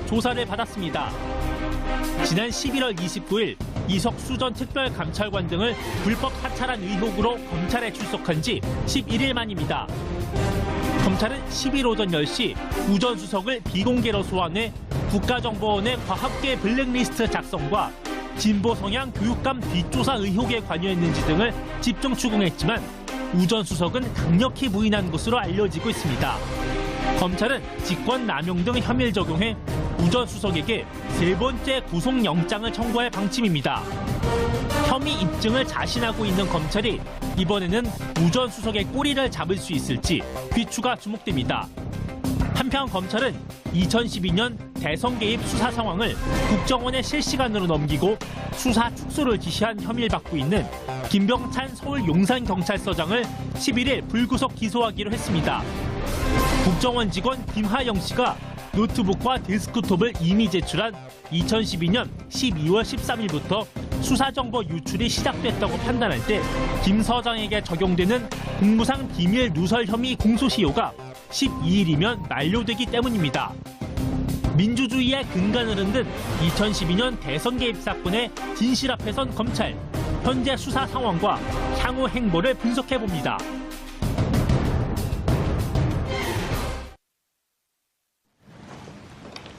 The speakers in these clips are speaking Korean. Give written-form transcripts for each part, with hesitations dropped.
조사를 받았습니다. 지난 11월 29일 이석수 전 특별감찰관 등을 불법 사찰한 의혹으로 검찰에 출석한 지 11일 만입니다. 검찰은 10일 오전 10시 우 전 수석을 비공개로 소환해 국가정보원의 과학계 블랙리스트 작성과 진보 성향 교육감 뒷조사 의혹에 관여했는지 등을 집중 추궁했지만 우 전 수석은 강력히 부인한 것으로 알려지고 있습니다. 검찰은 직권남용 등 혐의를 적용해 우 전 수석에게 세 번째 구속영장을 청구할 방침입니다. 혐의 입증을 자신하고 있는 검찰이 이번에는 우 전 수석의 꼬리를 잡을 수 있을지 귀추가 주목됩니다. 한편 검찰은 2012년 대선 개입 수사 상황을 국정원에 실시간으로 넘기고 수사 축소를 지시한 혐의를 받고 있는 김병찬 서울 용산경찰서장을 11일 불구속 기소하기로 했습니다. 국정원 직원 김하영 씨가 노트북과 데스크톱을 이미 제출한 2012년 12월 13일부터 수사정보 유출이 시작됐다고 판단할 때 김 서장에게 적용되는 공무상 비밀 누설 혐의 공소시효가 12일이면 만료되기 때문입니다. 민주주의의 근간을 흔든 2012년 대선 개입 사건의 진실 앞에 선 검찰, 현재 수사 상황과 향후 행보를 분석해봅니다.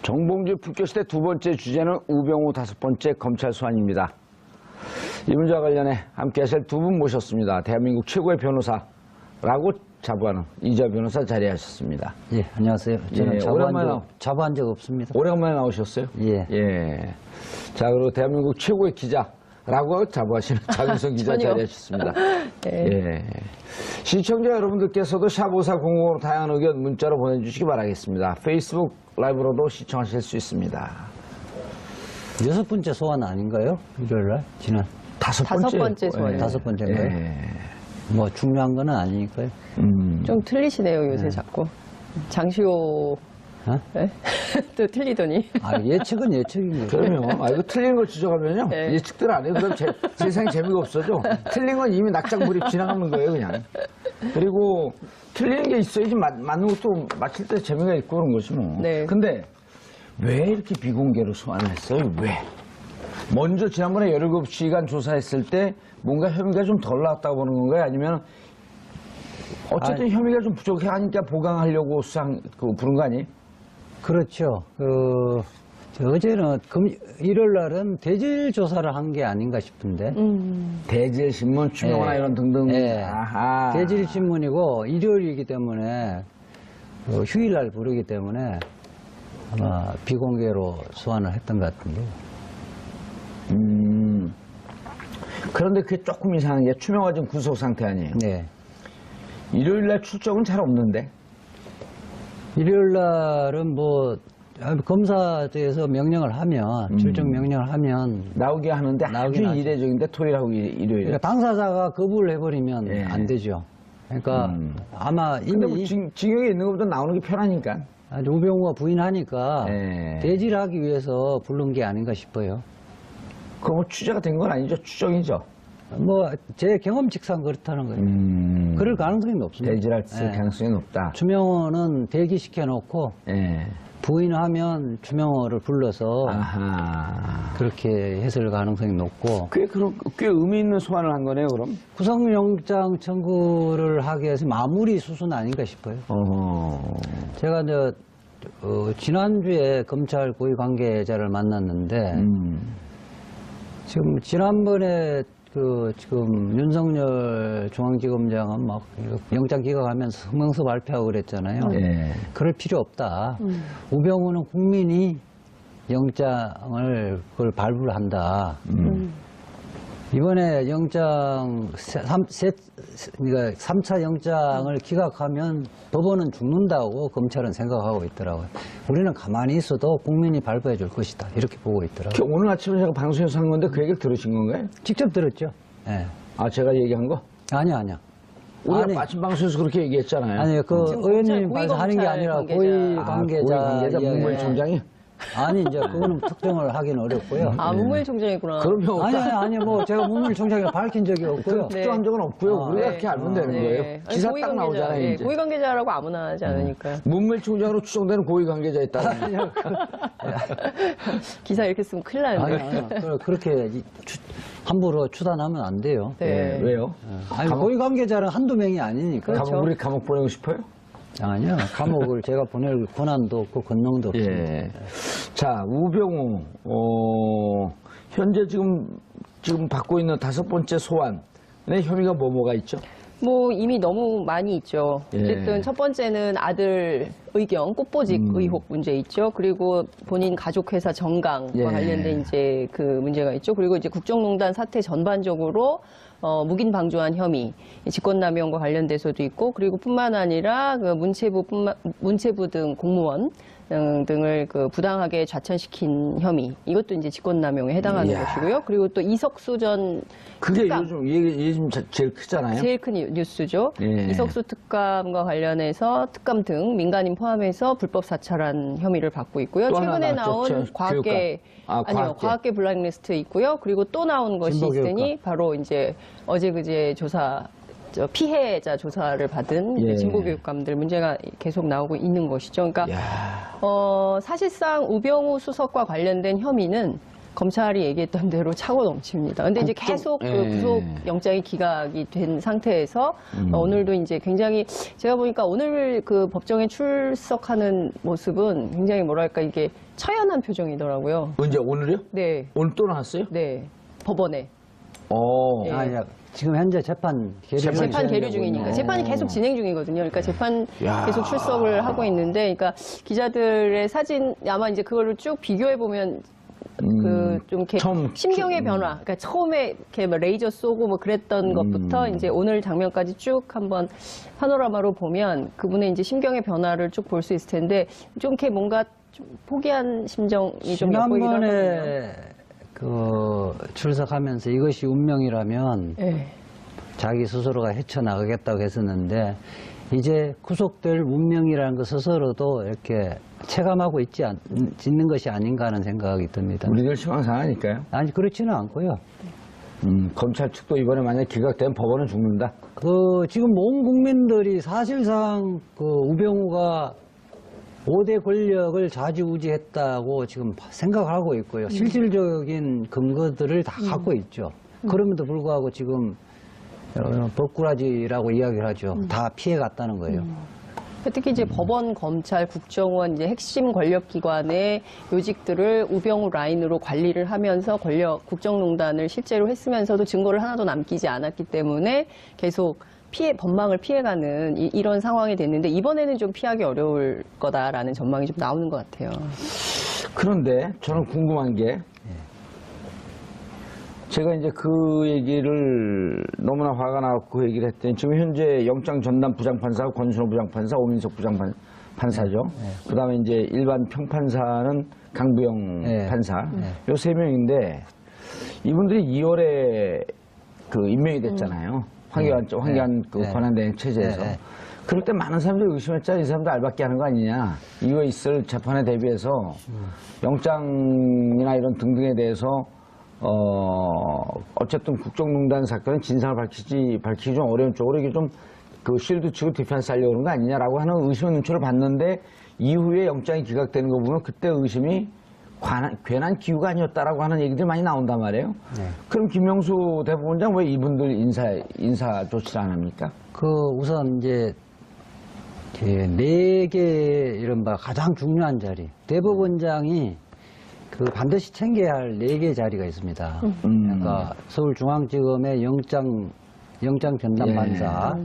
정봉주 불교시대 두 번째 주제는 우병우 다섯 번째 검찰 소환입니다. 이 문제와 관련해 함께 하실 두 분 모셨습니다. 대한민국 최고의 변호사라고 자부하는 이자 변호사 자리하셨습니다. 예, 안녕하세요. 저는 예, 자부한 적 없습니다. 오래간만에 나오셨어요? 예. 예. 자, 그리고 대한민국 최고의 기자라고 자부하시는 장윤성 기자 자리하셨습니다. 예. 시청자 여러분들께서도 샵5400으로 다양한 의견 문자로 보내주시기 바라겠습니다. 페이스북 라이브로도 시청하실 수 있습니다. 여섯 번째 소환 아닌가요? 일요일날? 지난. 다섯 번째 소환. 예. 다섯 번째인가요? 예. 뭐 중요한 건 아니니까요. 좀 틀리시네요, 요새 자꾸. 장시호. 네? 또 틀리더니. 아, 예측은 예측인 거죠. 그럼요. 이거 틀린 걸 지적하면요. 네. 예측들 안 해요. 그럼 세상에 재미가 없어져. 틀린 건 이미 낙장불입 지나가는 거예요, 그냥. 그리고 틀리는 게 있어야지 맞는 것도 맞힐 때 재미가 있고 그런 거지 뭐. 네. 근데 왜 이렇게 비공개로 소환을 했어요? 왜? 먼저 지난번에 17시간 조사했을 때 뭔가 혐의가 좀 덜 나왔다고 보는 건가요? 아니면 어쨌든 혐의가 좀 부족하니까 보강하려고 부른 거 아니에요? 그렇죠. 어제는 일요일 날은 대질 조사를 한 게 아닌가 싶은데. 대질신문, 추명화나 이런 등등. 예. 아하. 대질 신문이고 일요일이기 때문에 휴일날 부르기 때문에 아마 비공개로 소환을 했던 것 같은데. 그런데 그게 조금 이상한 게 추명화 지금 구속 상태 아니에요? 네. 일요일날 출정은 잘 없는데? 일요일 날은 뭐 검사대에서 명령을 하면 출정 명령을 하면 나오게 하는데 나오긴 아주 하죠. 이례적인데 토요일하고 일요일에. 그러니까 당사자가 거부를 해버리면 예. 안 되죠. 그러니까 아마 근데 뭐 이미 징역에 있는 것보다 나오는 게 편하니까. 우병우가 부인하니까 예. 대질하기 위해서 부른 게 아닌가 싶어요. 그거 뭐 취재가 된 건 아니죠? 추정이죠? 뭐 제 경험칙상 그렇다는 거예요. 그럴 가능성이 높습니다. 대질할 예. 가능성이 높다. 추명호는 대기시켜놓고 예. 부인하면 추명호를 불러서 아하. 그렇게 했을 가능성이 높고 꽤 의미 있는 소환을 한 거네요, 그럼? 구속영장 청구를 하기 위해서 마무리 수순 아닌가 싶어요. 제가 이제 지난주에 검찰 고위 관계자를 만났는데 지금 지난번에 지금 윤석열 중앙지검장은 막 영장 기각하면서 성명서 발표하고 그랬잖아요. 예. 그럴 필요 없다. 우병우는 국민이 영장을 그걸 발부를 한다. 이번에 영장, 그러니까 3차 영장을 기각하면 법원은 죽는다고 검찰은 생각하고 있더라고요. 우리는 가만히 있어도 국민이 발부해 줄 것이다. 이렇게 보고 있더라고요. 오늘 아침에 제가 방송에서 한 건데 그 얘기를 들으신 건가요? 직접 들었죠. 예. 아, 제가 얘기한 거? 아니야. 우리가 아침 방송에서 그렇게 얘기했잖아요. 아니, 그 의원님 고위 하는 게 아니라 관계자. 고위 관계자. 고위 관계자 이야기. 문무일 총장이? 아니 이제 그거는 특정을 하기는 어렵고요. 아, 문무일총장이구나. 그럼요. 아니 뭐 제가 문무일총장이라 밝힌 적이 없고요. 네. 특정한 적은 없고요. 우리가 그렇게 알면 되는 거예요. 아니, 기사 딱 나오잖아요. 예, 이제. 고위관계자라고 아무나 하지 않으니까. 문무일총장으로 추정되는 고위관계자 있다는. 기사 이렇게 쓰면 큰일 나는데. 아니, 그렇게 함부로 추단하면 안 돼요. 네. 왜요? 아니 고위관계자는 한두 명이 아니니까. 그렇죠. 우리 감옥 보내고 싶어요? 아니요. 감옥을 제가 보낼 권한도 없고 권능도 없습니다. 예. 자, 우병우, 현재 지금 받고 있는 5번째 소환의 혐의가 뭐가 있죠? 뭐 이미 너무 많이 있죠. 예. 어쨌든 첫 번째는 아들 의경 꽃보직 의혹 문제 있죠. 그리고 본인 가족회사 정강과 예. 관련된 이제 그 문제가 있죠. 그리고 이제 국정농단 사태 전반적으로 묵인 방조한 혐의, 직권남용과 관련돼서도 있고, 그리고 뿐만 아니라 그 문체부 등 공무원 등을 그 부당하게 좌천시킨 혐의, 이것도 이제 직권남용에 해당하는 이야. 것이고요. 그리고 또 이석수 전 그게 특감. 요즘 제일 크잖아요. 제일 큰 뉴스죠. 예. 이석수 특감과 관련해서 특감 등 민간인 포함해서 불법 사찰한 혐의를 받고 있고요. 또 하나 최근에 나왔죠. 나온 과학계 교육감. 과학계 블랙리스트 있고요. 그리고 또 나온 것이 진보교육감. 있으니 바로 이제 어제 그제 피해자 조사를 받은 예. 진보교육감들 문제가 계속 나오고 있는 것이죠. 그러니까 야. 사실상 우병우 수석과 관련된 혐의는 검찰이 얘기했던 대로 차고 넘칩니다. 근데 이제 계속 예. 그 구속 영장이 기각이 된 상태에서 오늘도 이제 굉장히 제가 보니까 오늘 그 법정에 출석하는 모습은 굉장히 뭐랄까 이게 처연한 표정이더라고요. 언제 오늘이요? 네, 오늘 또 나왔어요? 네, 법원에. 예. 아니야. 지금 현재 재판 계류 재판 계류 중이니까 재판이 계속 진행 중이거든요. 그러니까 재판 야. 계속 출석을 하고 있는데, 그러니까 기자들의 사진 아마 이제 그거를 쭉 비교해 보면 그 좀 이렇게 처음 심경의 변화, 그러니까 처음에 이렇게 뭐 레이저 쏘고 뭐 그랬던 것부터 이제 오늘 장면까지 쭉 한번 파노라마로 보면 그분의 이제 심경의 변화를 쭉 볼 수 있을 텐데 좀 이렇게 뭔가 좀 포기한 심정이 좀 엿보이기도 하거든요. 지난번에 그 출석하면서 이것이 운명이라면 네. 자기 스스로가 헤쳐나가겠다고 했었는데 이제 구속될 운명이라는 것 스스로도 이렇게 체감하고 있는 것이 아닌가 하는 생각이 듭니다. 우리들 희망사항이니까요. 아니 그렇지는 않고요. 검찰 측도 이번에 만약 기각되면 법원은 죽는다. 지금 온 국민들이 사실상 그 우병우가 5대 권력을 좌지우지했다고 지금 생각하고 있고요. 실질적인 근거들을 다 갖고 있죠. 그럼에도 불구하고 지금 법꾸라지라고 이야기를 하죠. 다 피해갔다는 거예요. 특히 이제 법원, 검찰, 국정원 이제 핵심 권력기관의 요직들을 우병우 라인으로 관리를 하면서 국정농단을 실제로 했으면서도 증거를 하나도 남기지 않았기 때문에 계속 법망을 피해가는 이런 상황이 됐는데 이번에는 좀 피하기 어려울 거다라는 전망이 좀 나오는 것 같아요. 그런데 저는 궁금한 게 제가 이제 그 얘기를 너무나 화가 나고 그 얘기를 했더니 지금 현재 영장 전담 부장판사 권순호 부장판사, 오민석 부장판사죠. 그 다음에 이제 일반 평판사는 강부영 판사. 요 세 명인데 이분들이 2월에 그 임명이 됐잖아요. 황교안 그 권한대행 체제에서. 그럴 때 많은 사람들이 의심했잖아요. 이 사람들 알박기 하는 거 아니냐. 이거 있을 재판에 대비해서 영장이나 이런 등등에 대해서 어쨌든 국정농단 사건은 진상을 밝히기 좀 어려운 쪽으로 이게 좀 그 쉴드 치고 디펜스 하려고 그런 거 아니냐라고 하는 의심의 눈초를 봤는데 이후에 영장이 기각되는 거 보면 그때 의심이 괜한 기우가 아니었다라고 하는 얘기들이 많이 나온단 말이에요. 그럼 김명수 대법원장 왜 이분들 인사 조치를 안 합니까? 우선 이제 4개 이른바 가장 중요한 자리. 대법원장이 반드시 챙겨야 할 4개 자리가 있습니다. 그러니까 서울중앙지검의 영장 전담판사,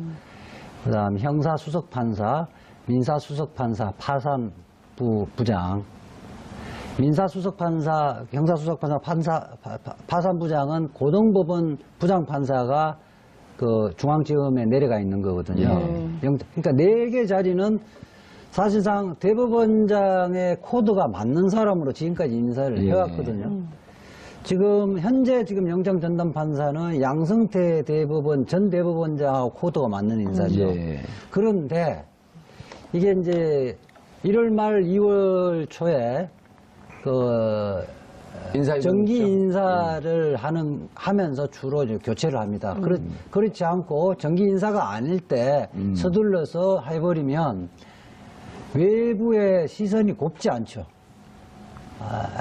그다음 형사수석판사, 민사수석판사, 파산부 부장. 형사수석판사, 파산부장은 고등법원 부장판사가 중앙지검에 내려가 있는 거거든요. 그러니까 4개 자리는 사실상 대법원장의 코드가 맞는 사람으로 지금까지 인사를 해왔거든요. 현재 영장 전담 판사는 양승태 전 대법원장하고 코드가 맞는 인사죠. 그런데 이게 이제 1월 말 2월 초에 인사 정기 인사를 하면서 주로 이제 교체를 합니다. 그렇지 않고 정기 인사가 아닐 때 서둘러서 해버리면 외부의 시선이 곱지 않죠.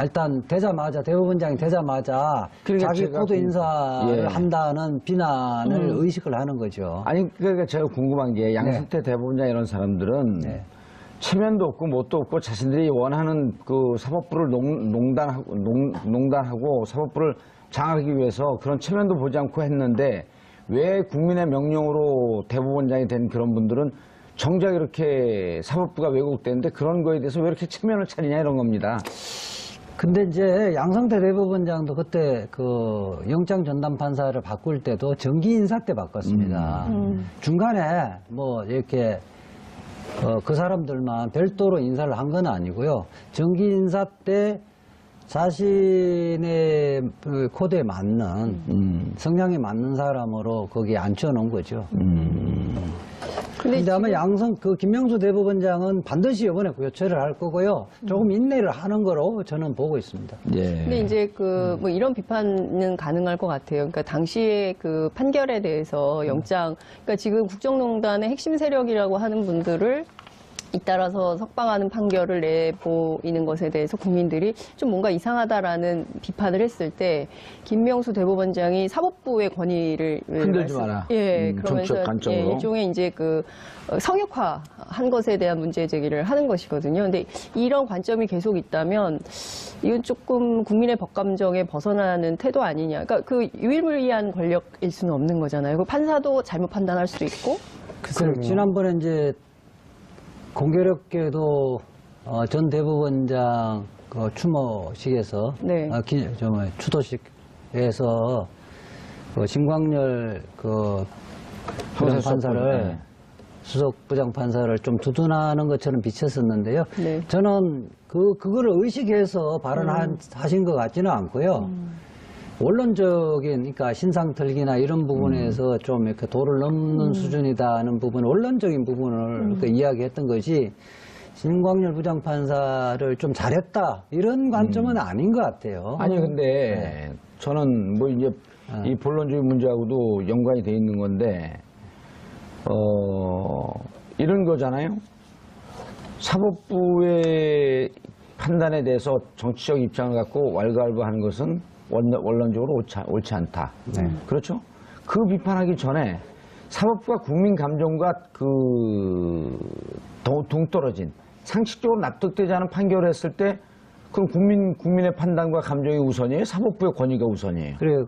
일단 대법원장이 되자마자 그러니까 자기 제가 코드 인사를 예. 한다는 비난을 의식을 하는 거죠. 아니 그러니까 제가 궁금한 게 양승태 대법원장 이런 사람들은 네. 체면도 없고 뭣도 없고 자신들이 원하는 그 사법부를 농단하고 사법부를 장악하기 위해서 그런 체면도 보지 않고 했는데 왜 국민의 명령으로 대법원장이 된 그런 분들은 정작 이렇게 사법부가 왜곡되는데 그런 거에 대해서 왜 이렇게 체면을 차리냐 이런 겁니다. 근데 이제 양성태 대법원장도 그때 그 영장 전담 판사를 바꿀 때도 정기 인사 때 바꿨습니다. 중간에 뭐 이렇게 그 사람들만 별도로 인사를 한 건 아니고요. 정기 인사 때 자신의 그 코드에 맞는 성향에 맞는 사람으로 거기에 앉혀놓은 거죠. 근데 아마 김명수 대법원장은 반드시 이번에 교체를 할 거고요. 조금 인내를 하는 거로 저는 보고 있습니다. 예. 근데 이제 뭐 이런 비판은 가능할 것 같아요. 그러니까 당시에 그 판결에 대해서 그러니까 지금 국정농단의 핵심 세력이라고 하는 분들을 잇따라서 석방하는 판결을 내보이는 것에 대해서 국민들이 좀 뭔가 이상하다라는 비판을 했을 때 김명수 대법원장이 사법부의 권위를 흔들지 마라. 그러면서 정치적 관점으로. 일종의 이제 그 성역화한 것에 대한 문제 제기를 하는 것이거든요. 근데 이런 관점이 계속 있다면 이건 조금 국민의 법감정에 벗어나는 태도 아니냐. 그러니까 그 유일무이한 권력일 수는 없는 거잖아요. 그 판사도 잘못 판단할 수도 있고. 글쎄요. 지난번에 이제 공교롭게도 전 대법원장 그 추모식에서 네. 추도식에서 그 신광열 그 부장판사를 네. 수석 부장판사를 좀 두둔하는 것처럼 비쳤었는데요. 네. 저는 그거를 의식해서 발언하신 것 같지는 않고요. 원론적인, 그러니까 신상털기나 이런 부분에서 좀 이렇게 도를 넘는 수준이다는 부분, 원론적인 부분을 그 이야기했던 것이 신광열 부장판사를 좀 잘했다 이런 관점은 아닌 것 같아요. 아니 근데 저는 뭐 이제 이 본론주의 문제하고도 연관이 돼 있는 건데 이런 거잖아요. 사법부의 판단에 대해서 정치적 입장을 갖고 왈가왈부하는 것은 원론적으로 옳지 않다. 그렇죠? 그 비판하기 전에 사법부가 국민 감정과 동떨어진 상식적으로 납득되지 않은 판결을 했을 때 그럼 국민의 판단과 감정이 우선이에요? 사법부의 권위가 우선이에요? 그래요.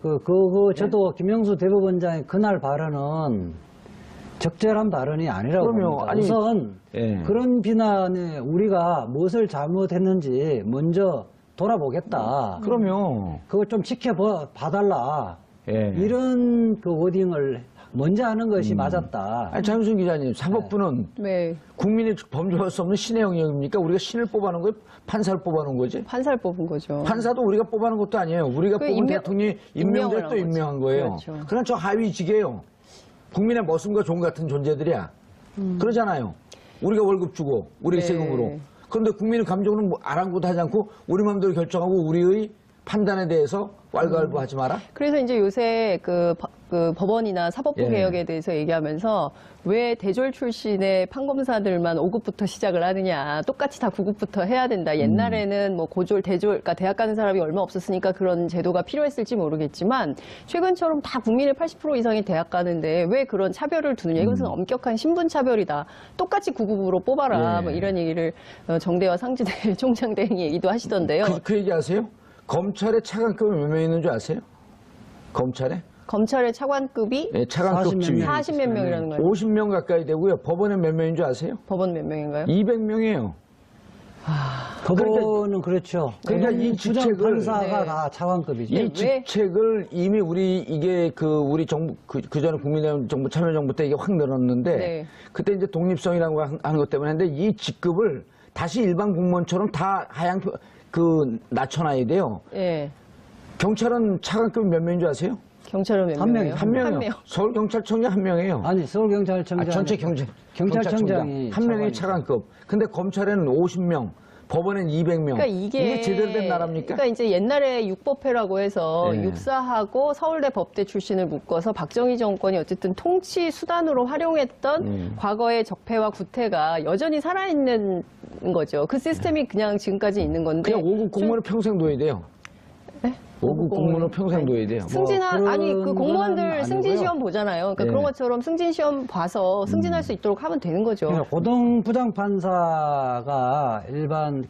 저도 김영수 대법원장의 그날 발언은 적절한 발언이 아니라고 그럼요. 봅니다. 아니, 우선 예. 그런 비난에 우리가 무엇을 잘못했는지 먼저 돌아보겠다. 그럼요. 그걸 좀 지켜봐달라. 예. 이런 그 워딩을 먼저 하는 것이 맞았다. 아니, 장윤순 기자님, 사법부는 네. 국민이 범죄할 수 없는 신의 영역입니까? 우리가 신을 뽑아놓은 거예요? 판사를 뽑아놓은 거지? 판사를 뽑은 거죠. 판사도 우리가 뽑아놓은 것도 아니에요. 우리가 그 뽑은 대통령이 임명을 임명될 또 한 임명한 거지. 거예요. 그렇죠. 그런 저 하위직이에요. 국민의 머슴과 종 같은 존재들이야. 그러잖아요. 우리가 월급 주고 우리 네. 세금으로. 그런데 국민의 감정은 뭐 아랑곳 하지 않고 우리 마음대로 결정하고 우리의 판단에 대해서 왈가왈부하지 마라. 그래서 이제 요새 그 법원이나 사법부 예. 개혁에 대해서 얘기하면서 왜 대졸 출신의 판검사들만 5급부터 시작을 하느냐. 똑같이 다 9급부터 해야 된다. 옛날에는 뭐 고졸, 대졸, 그러니까 대학 가는 사람이 얼마 없었으니까 그런 제도가 필요했을지 모르겠지만 최근처럼 다 국민의 80% 이상이 대학 가는데 왜 그런 차별을 두느냐. 이것은 엄격한 신분 차별이다. 똑같이 9급으로 뽑아라. 예. 뭐 이런 얘기를 정대화 상지대 총장 대행이 얘기도 하시던데요. 그 얘기 아세요? 검찰에 차관급이 몇 명 있는 줄 아세요? 검찰에? 검찰의 차관급이 네, 차관급 40몇 지위. 명. 40몇 명이라는 거예요. 50명 가까이 되고요. 법원에 몇 명인 줄 아세요? 법원 몇 명인가요? 200명이에요. 법원은 그렇죠. 그러니까 이 직책을 부장판사가 네. 다 차관급이죠. 이 왜? 직책을 이미 이게 우리 정부 그 전에 국민의힘 정부 참여정부 때 이게 확 늘었는데 네. 그때 이제 독립성이라고 하는 것 때문에 했는데 이 직급을 다시 일반 공무원처럼 다 하향 낮춰놔야 돼요. 예. 경찰은 차관급이 몇 명인 줄 아세요? 경찰은 몇 한 명이에요? 명이요. 한 명이요. 한 명. 서울경찰청장 한 명이에요. 아니 서울경찰청장 전체 경찰청장 경찰청장이 한 명이 차관급. 근데 검찰에는 50명, 법원엔 200명. 그러니까 이게 제대로 된 나라입니까? 그러니까 이제 옛날에 육법회라고 해서 네. 육사하고 서울대 법대 출신을 묶어서 박정희 정권이 어쨌든 통치 수단으로 활용했던 과거의 적폐와 구태가 여전히 살아있는 거죠. 그 시스템이 그냥 지금까지 있는 건데. 그냥 5급 공무원은 평생 둬야 돼요. 네? 5급 공무원은 평생 둬야 돼요. 승진한 아니 그 그런 공무원들 거는 승진 아니고요. 시험 보잖아요. 그러니까 예. 그런 것처럼 승진 시험 봐서 승진할 수 있도록 하면 되는 거죠. 그러니까 고등 부장판사가 일반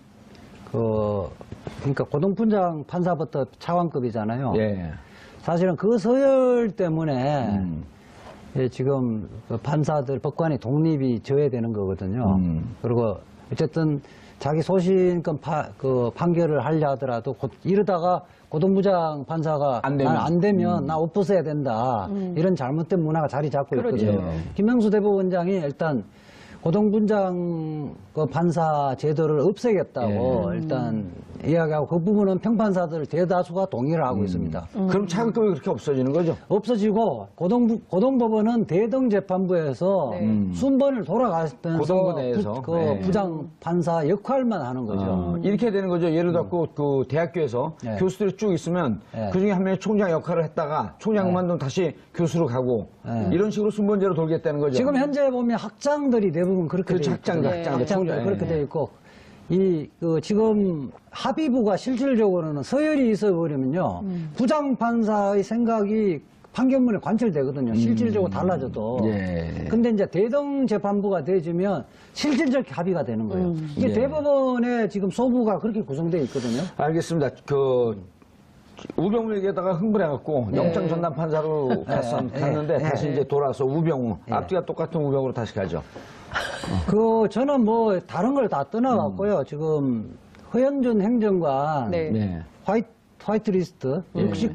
그러니까 고등 부장판사부터 차관급이잖아요. 예. 사실은 그 서열 때문에 예, 지금 그 판사들 법관이 독립이 저해되는 거거든요. 그리고 어쨌든 자기 소신껏 그 판결을 하려 하더라도 이러다가 고등부장 판사가 안 되면. 안 되면 나 옷 벗어야 된다. 이런 잘못된 문화가 자리 잡고 그렇죠. 있거든요. 김명수 대법원장이 일단 고등부장 그 판사 제도를 없애겠다고 일단 이야기하고 그 부분은 평판사들 대다수가 동의를 하고 있습니다. 그럼 차관급이 그렇게 없어지는 거죠? 없어지고 고등법원은 대등재판부에서 순번을 돌아가면서 고등부 내에서. 네. 부장 판사 역할만 하는 거죠. 이렇게 되는 거죠. 예를 들어 그 대학교에서 네. 교수들이 쭉 있으면 네. 그중에 한 명이 총장 역할을 했다가 총장 그만두면 다시 교수로 가고 네. 이런 식으로 순번제로 돌겠다는 거죠. 지금 현재 보면 학장들이 대부분 그렇게 그렇죠. 돼 있거든요. 학장들, 학장들 네. 그렇게 돼 있고 지금 합의부가 실질적으로는 서열이 있어버리면요 부장 판사의 생각이 판결문에 관철되거든요. 실질적으로 달라져도. 예. 근데 이제 대등 재판부가 돼지면 실질적 합의가 되는 거예요. 이게 예. 대법원의 지금 소부가 그렇게 구성되어 있거든요. 알겠습니다. 우병우 얘기하다가 흥분해갖고 영장 전담 판사로 갔는데 다시 이제 돌아서 우병우 앞뒤가 똑같은 우병우로 다시 가죠. 저는 뭐 다른 걸 다 떠나갔고요. 지금 허현준 행정관 네. 네. 화이트리스트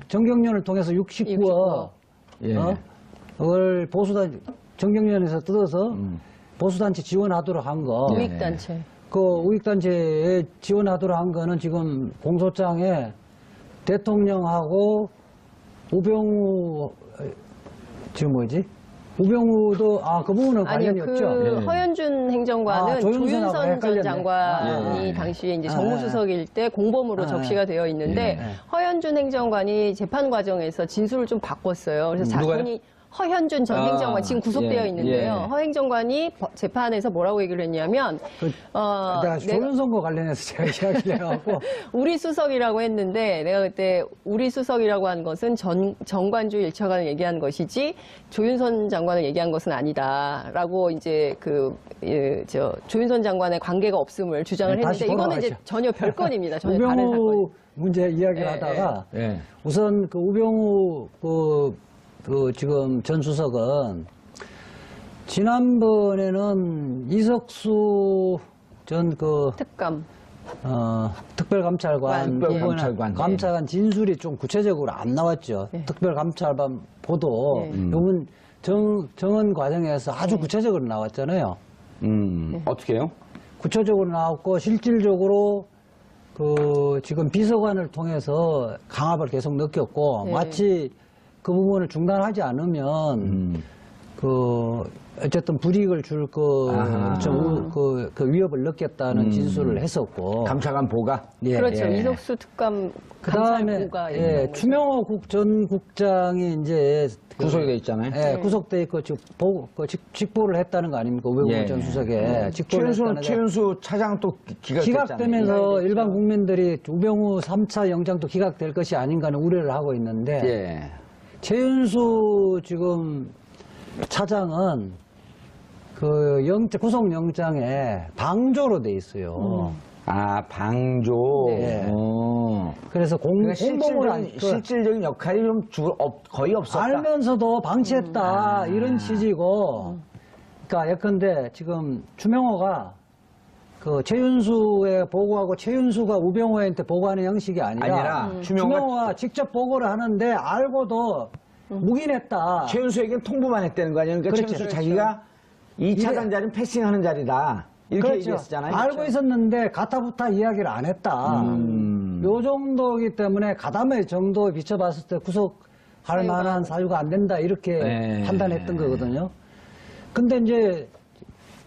정경련을 통해서 69억 예. 그걸 정경련에서 뜯어서 보수단체 지원하도록 한 거. 예. 우익단체. 그 우익단체에 지원하도록 한 거는 지금 공소장에 대통령하고 우병우 지금 뭐지? 우병우도 그 부분은 아니요, 관련이 없죠. 예. 허현준 행정관은 조윤선하고 조윤선 전 헷갈렸네. 장관이 당시에 이제 정무수석일 때 공범으로 접시가 되어 있는데 허현준 행정관이 재판 과정에서 진술을 좀 바꿨어요. 그래서 누가요? 자신이 허현준 전 행정관 지금 구속되어 예, 있는데요. 예. 허 행정관이 재판에서 뭐라고 얘기를 했냐면 내가 조윤선과 관련해서 제가 이야기를 해갖고 우리 수석이라고 했는데 내가 그때 우리 수석이라고 한 것은 정관주 1차관을 얘기한 것이지 조윤선 장관을 얘기한 것은 아니다라고 이제 조윤선 장관의 관계가 없음을 주장을 네, 다시 했는데 이거는 이제 돌아가죠. 전혀 별건입니다. 전혀 다른 사건. 우병우 문제 이야기를 하다가 예. 우선 그 우병우 지금 전 수석은 지난번에는 이석수 전 특감. 특별감찰관 특별감찰관. 감찰관 진술이 좀 구체적으로 안 나왔죠. 특별감찰관 보도 요번 정원 과정에서 아주 구체적으로 나왔잖아요. 어떻게 해요? 구체적으로 나왔고 실질적으로 지금 비서관을 통해서 강압을 계속 느꼈고 마치 그 부분을 중단하지 않으면 어쨌든 불이익을 줄 위협을 느꼈다는 진술을 했었고 감찰관 보가? 예, 그렇죠. 예. 이석수 특감 그다음에 감찰부가 추명호 전 국장이 이제 구속이 돼 있잖아요. 구속돼 있고 지금 직보를 했다는 거 아닙니까? 우병우 예. 전 수석에 직보를 했다는 최윤수 차장 또 기각되면서 일반 국민들이 우병우 3차 영장도 기각될 것이 아닌가 하는 우려를 하고 있는데 예. 최윤수 지금 차장은 구속영장에 방조로 돼 있어요. 방조. 네. 그래서 그러니까 공범을 실질적인 역할이 좀 거의 없었다. 알면서도 방치했다 이런 취지고. 그러니까 예컨대 지금 추명호가 최윤수에 보고하고 최윤수가 우병우한테 보고하는 형식이 아니라 추명호가 직접 보고를 하는데 알고도 묵인했다. 최윤수에게는 통보만 했다는 거 아니에요? 그러니까 그렇죠. 최윤수 자기가 2차장 자리는 패싱하는 자리다. 이렇게 얘기했었잖아요. 알고 있었는데 가타부타 이야기를 안 했다. 요 정도이기 때문에 가담의 정도에 비춰봤을 때 구속할 만한 사유가 안 된다 이렇게 판단했던 거거든요. 근데 이제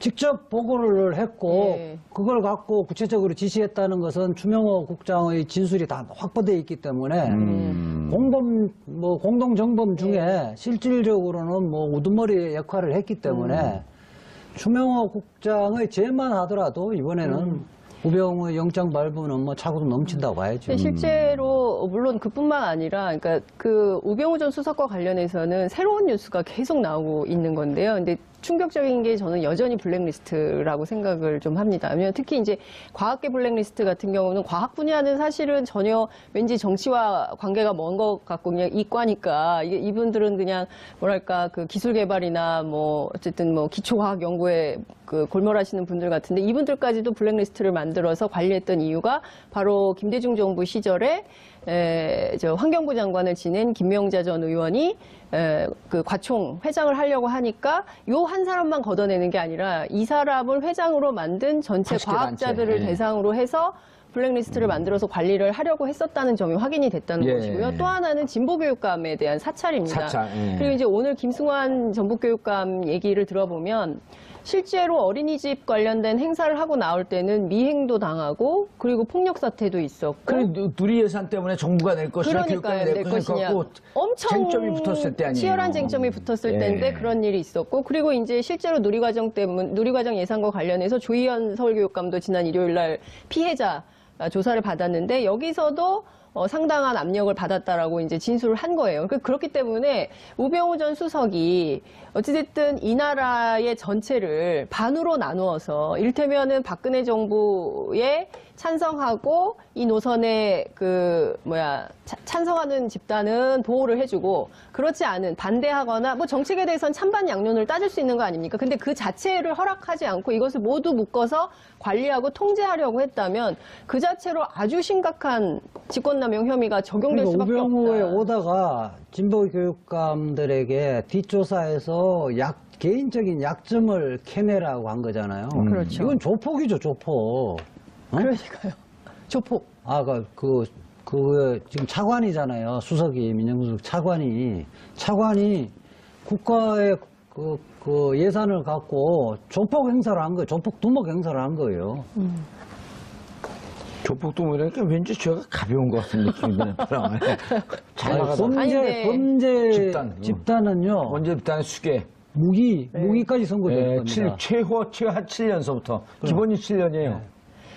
직접 보고를 했고 네. 그걸 갖고 구체적으로 지시했다는 것은 추명호 국장의 진술이 다 확보되어 있기 때문에 공동 정범 중에 실질적으로는 뭐 우두머리의 역할을 했기 때문에 추명호 국장의 죄만 하더라도 이번에는 우병우의 영장 발부는 뭐 차고도 넘친다고 봐야죠. 실제로 물론 그뿐만 아니라 그러니까 그 우병우 전 수석과 관련해서는 새로운 뉴스가 계속 나오고 있는 건데요. 근데 충격적인 게 저는 여전히 블랙리스트라고 생각을 좀 합니다. 왜냐하면 특히 이제 과학계 블랙리스트 같은 경우는 과학 분야는 사실은 전혀 왠지 정치와 관계가 먼 것 같고 그냥 이과니까 이분들은 그냥 뭐랄까 그 기술 개발이나 뭐 어쨌든 뭐 기초과학 연구에 그 골몰하시는 분들 같은데 이분들까지도 블랙리스트를 만들어서 관리했던 이유가 바로 김대중 정부 시절에 저 환경부 장관을 지낸 김명자 전 의원이 그 과총 회장을 하려고 하니까 요 한 사람만 걷어내는 게 아니라 이 사람을 회장으로 만든 전체 80개 과학자들을 단체. 대상으로 해서 블랙리스트를 만들어서 관리를 하려고 했었다는 점이 확인이 됐다는 예. 것이고요. 또 하나는 진보교육감에 대한 사찰입니다. 사찰, 예. 그리고 이제 오늘 김승환 전북교육감 얘기를 들어보면 실제로 어린이집 관련된 행사를 하고 나올 때는 미행도 당하고 그리고 폭력 사태도 있었고 그래 누리 예산 때문에 정부가 낼 것이냐 그러니까요. 교육감이 낼 것이냐. 갖고 엄청 쟁점이 붙었을 때 아니에요. 치열한 쟁점이 붙었을 예. 때인데 그런 일이 있었고 그리고 이제 실제로 누리과정 예산과 관련해서 조희연 서울교육감도 지난 일요일 날 피해자 조사를 받았는데 여기서도 상당한 압력을 받았다라고 이제 진술을 한 거예요. 그렇기 때문에 우병우 전 수석이 어찌됐든 이 나라의 전체를 반으로 나누어서 이를테면은 박근혜 정부에 찬성하고 이 노선에 찬성하는 집단은 보호를 해주고 그렇지 않은 반대하거나 뭐 정책에 대해서는 찬반 양론을 따질 수 있는 거 아닙니까? 근데 그 자체를 허락하지 않고 이것을 모두 묶어서 관리하고 통제하려고 했다면 그 자체로 아주 심각한 직권남용 혐의가 적용될 그러니까 수밖에 우병우에 없다. 오다가 진보 교육감들에게 뒷조사에서 개인적인 약점을 캐내라고 한 거잖아요. 그렇죠. 이건 조폭이죠, 조폭. 그러니까요. 조폭. 지금 차관이잖아요. 수석이, 민정수석 차관이 국가의 그 예산을 갖고 조폭 행사를 한 거예요. 조폭 두목 행사를 한 거예요. 조폭도 모르니까 왠지 죄가 가벼운 것 같은 느낌이 드는 바람에 잘 나가다. 범죄 집단. 집단은요. 먼저 일단 수계. 무기까지 선고되는 겁니다. 최하 7년서부터 기본이 7년이에요.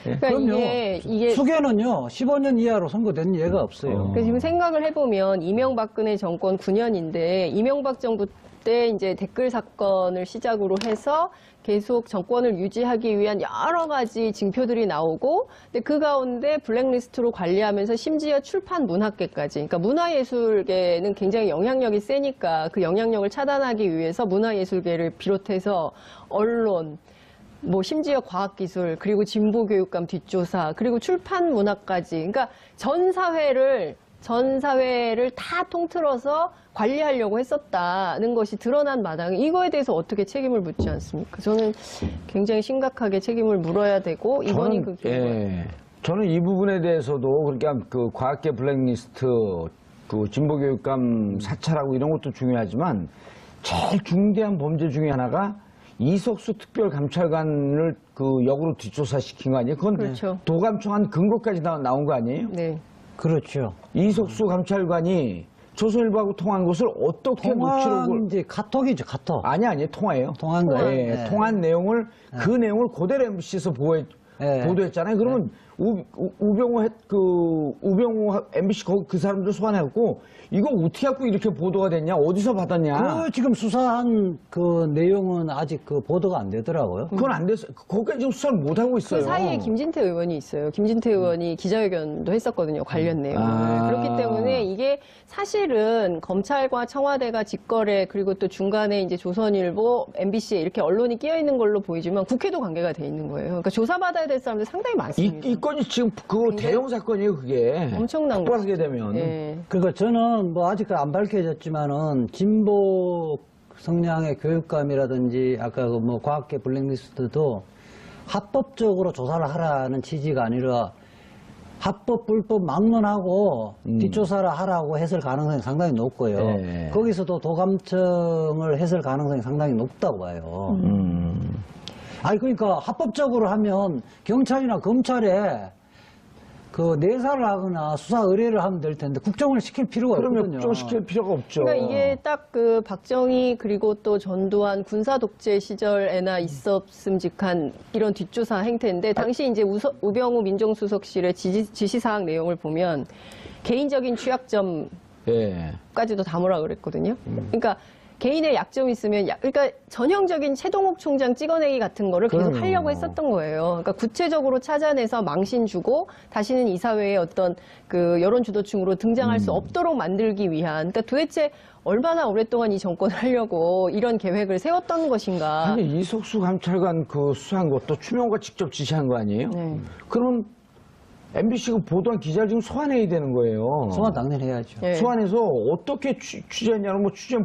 그러니까 그럼요. 이게 수계는요, 15년 이하로 선고된 예가 없어요. 지금 생각을 해보면 이명박근혜 정권 9년인데 이명박 정부 때 이제 댓글 사건을 시작으로 해서 계속 정권을 유지하기 위한 여러 가지 징표들이 나오고 근데 그 가운데 블랙리스트로 관리하면서 심지어 출판 문학계까지 그러니까 문화예술계는 굉장히 영향력이 세니까 그 영향력을 차단하기 위해서 문화예술계를 비롯해서 언론 뭐 심지어 과학기술 그리고 진보교육감 뒷조사 그리고 출판 문화까지 그러니까 전 사회를 다 통틀어서 관리하려고 했었다는 것이 드러난 마당에 이거에 대해서 어떻게 책임을 묻지 않습니까? 저는 굉장히 심각하게 책임을 물어야 되고 이번이 그 기회예요. 저는 이 부분에 대해서도 그러니까 그 과학계 블랙리스트 그 진보교육감 사찰하고 이런 것도 중요하지만 제일 중대한 범죄 중에 하나가 이석수 특별감찰관을 그 역으로 뒷조사시킨 거 아니에요? 그건 그렇죠. 도감청한 근거까지 나온 거 아니에요? 네. 그렇죠. 이석수 감찰관이 조선일보하고 통한 것을 어떻게 녹취록을 이제 카톡이죠, 카톡. 아니 통화예요. 통한 거예요. 예, 네. 통한 내용을 그 내용을 그대로 MBC에서 네. 보도했잖아요. 그러면 우병우 MBC 그 사람들 소환해갖고 이거 어떻게 갖고 이렇게 보도가 됐냐? 어디서 받았냐? 그 지금 수사한 그 내용은 아직 그 보도가 안 되더라고요. 그건 안 됐어요. 거기까지 지금 수사를 못 하고 있어요. 그 사이에 김진태 의원이 있어요. 김진태 의원이 기자회견도 했었거든요. 관련 내용을. 그렇기 때문에 이게 사실은 검찰과 청와대가 직거래 그리고 또 중간에 이제 조선일보, MBC에 이렇게 언론이 끼어 있는 걸로 보이지만 국회도 관계가 돼 있는 거예요. 그러니까 조사받아야 될 사람들 상당히 많습니다. 이 건이 지금 그 대형 사건이에요, 그게. 엄청난 폭발하게 되면. 네. 그러니까 저는 뭐 아직 안 밝혀졌지만은 진보 성향의 교육감이라든지 아까 그 뭐 과학계 블랙리스트도 합법적으로 조사를 하라는 취지가 아니라 합법, 불법 막론하고 뒷조사를 하라고 했을 가능성이 상당히 높고요. 네. 거기서도 도감청을 했을 가능성이 상당히 높다고 봐요. 아니 그러니까 합법적으로 하면 경찰이나 검찰에 그 내사를 하거나 수사 의뢰를 하면 될 텐데 국정을 시킬 필요가 그러면 없거든요. 국정시킬 필요가 없죠. 그러니까 이게 딱 그 박정희 그리고 또 전두환 군사 독재 시절에나 있었음직한 이런 뒷조사 행태인데 당시 이제 우병우 민정수석실의 지시사항 내용을 보면 개인적인 취약점까지도 예. 담으라 그랬거든요. 그러니까 개인의 약점이 있으면 그러니까 전형적인 최동욱 총장 찍어내기 같은 거를 계속 그럼요. 하려고 했었던 거예요. 그러니까 구체적으로 찾아내서 망신 주고 다시는 이 사회에 어떤 그 여론 주도층으로 등장할 수 없도록 만들기 위한 그러니까 도대체 얼마나 오랫동안 이 정권을 하려고 이런 계획을 세웠던 것인가. 아니 이석수 감찰관 그 수사한 것도 추명호가 직접 지시한 거 아니에요? 네. 그러면 MBC가 보도한 기자를 지금 소환해야 되는 거예요. 소환 당연히 해야죠. 네. 소환해서 어떻게 취재했냐는 뭐 취재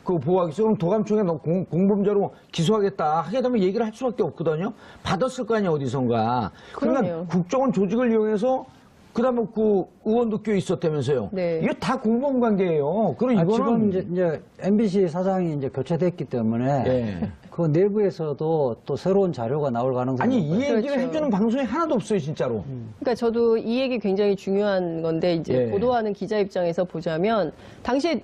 보호하겠어? 그럼 도감청에 너 공범죄로 기소하겠다 하게 되면 얘기를 할 수밖에 없거든요. 받았을 거 아니에요, 어디선가. 그러니까 그럼요. 국정원 조직을 이용해서 그다음에 그 의원도 껴 있었다면서요. 네. 이게 다 공범 관계예요. 그럼 아, 이거는 지금 이제 MBC 사장이 이제 교체됐기 때문에 예. 그 내부에서도 또 새로운 자료가 나올 가능성이 아니 이 높아요. 얘기를 그렇죠. 해주는 방송이 하나도 없어요, 진짜로. 그러니까 저도 이 얘기 굉장히 중요한 건데 이제 예. 보도하는 기자 입장에서 보자면 당시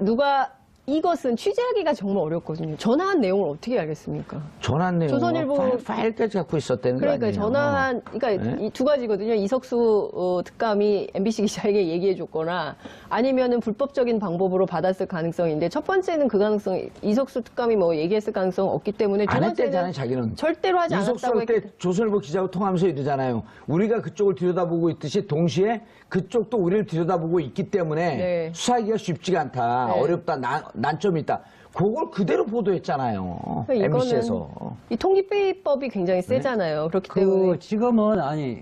누가 이것은 취재하기가 정말 어렵거든요. 전화한 내용을 어떻게 알겠습니까? 전환 내용 조선일보 파일까지 갖고 있었다는 거 그러니까 아니에요? 전화한 그러니까 네? 이 두 가지거든요. 이석수 특감이 MBC 기자에게 얘기해줬거나 아니면은 불법적인 방법으로 받았을 가능성인데 첫 번째는 그 가능성 이석수 특감이 뭐 얘기했을 가능성 없기 때문에 두 안 번째는 했대잖아요, 자기는. 절대로 하지 이석수 않았다고 할 때 했기 조선일보 기자하고 통하면서 이러잖아요. 우리가 그쪽을 들여다보고 있듯이 동시에 그쪽도 우리를 들여다보고 있기 때문에 네. 수사하기가 쉽지가 않다. 네. 어렵다. 난점이 있다. 그걸 그대로 보도했잖아요. 그러니까 MBC에서. 이 통기비법이 굉장히 세잖아요. 그렇기 때문에 그 지금은 아니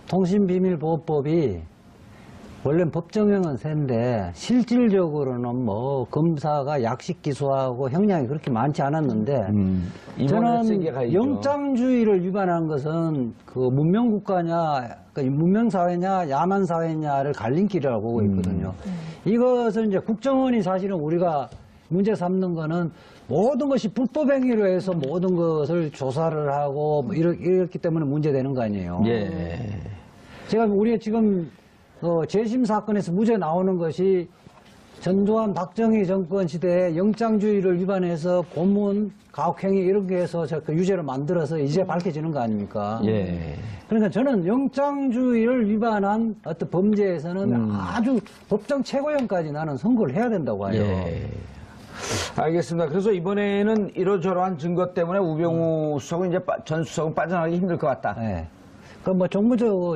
통신비밀보호법이 원래 법정형은 센데 실질적으로는 뭐 검사가 약식 기소하고 형량이 그렇게 많지 않았는데 이번에 세게 저는 가야죠. 영장주의를 위반한 것은 그 문명국가냐 그 문명사회냐 야만사회냐를 갈림길이라고 보고 있거든요. 이것은 이제 국정원이 사실은 우리가 문제 삼는 거는 모든 것이 불법행위로 해서 모든 것을 조사를 하고 뭐 이렇기 때문에 문제되는 거 아니에요. 예. 제가 우리가 지금 재심 사건에서 무죄 나오는 것이 전두환 박정희 정권 시대에 영장주의를 위반해서 고문, 가혹행위 이런 게 해서 그 유죄를 만들어서 이제 밝혀지는 거 아닙니까? 예. 그러니까 저는 영장주의를 위반한 어떤 범죄에서는 아주 법정 최고형까지 나는 선고를 해야 된다고 봐요. 예. 알겠습니다. 그래서 이번에는 이러저러한 증거 때문에 우병우 수석은 이제 전 수석은 빠져나가기 힘들 것 같다. 예. 그 뭐